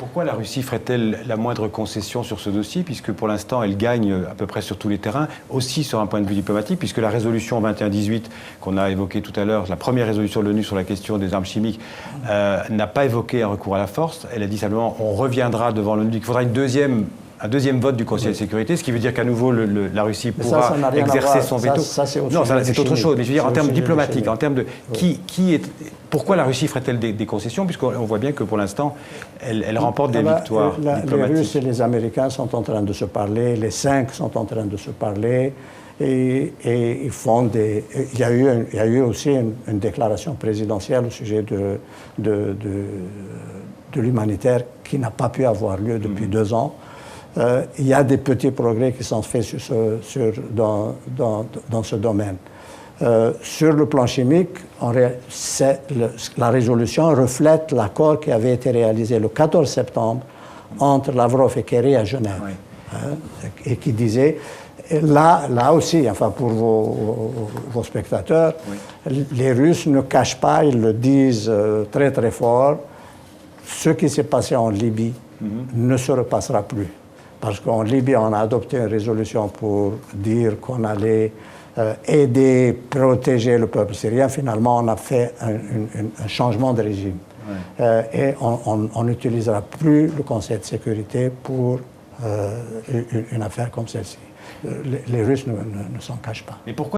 Pourquoi la Russie ferait-elle la moindre concession sur ce dossier, puisque pour l'instant elle gagne à peu près sur tous les terrains, aussi sur un point de vue diplomatique, puisque la résolution 2118 qu'on a évoquée tout à l'heure, la première résolution de l'ONU sur la question des armes chimiques, n'a pas évoqué un recours à la force. Elle a dit simplement on reviendra devant l'ONU, qu'il faudra un deuxième vote du Conseil de sécurité, ce qui veut dire qu'à nouveau la Russie pourra exercer son veto. Non, c'est autre chose, mais je veux dire en termes diplomatiques, en termes de pourquoi la Russie ferait-elle des concessions, puisqu'on voit bien que pour l'instant elle remporte des victoires diplomatiques. Les Russes et les Américains sont en train de se parler, les 5 sont en train de se parler, et ils font des... Il y a eu aussi une déclaration présidentielle au sujet de l'humanitaire qui n'a pas pu avoir lieu depuis 2 ans. Il y a des petits progrès qui sont faits dans ce domaine. Sur le plan chimique, la résolution reflète l'accord qui avait été réalisé le 14 septembre entre Lavrov et Kerry à Genève. Oui. Et qui disait, là aussi, enfin pour vos spectateurs, oui. Les Russes ne cachent pas, ils le disent très très fort, ce qui s'est passé en Libye ne se repassera plus. Parce qu'en Libye, on a adopté une résolution pour dire qu'on allait aider, protéger le peuple syrien. Finalement, on a fait un changement de régime. Ouais. Et on n'utilisera plus le Conseil de sécurité pour une affaire comme celle-ci. Les Russes ne s'en cachent pas. Mais pourquoi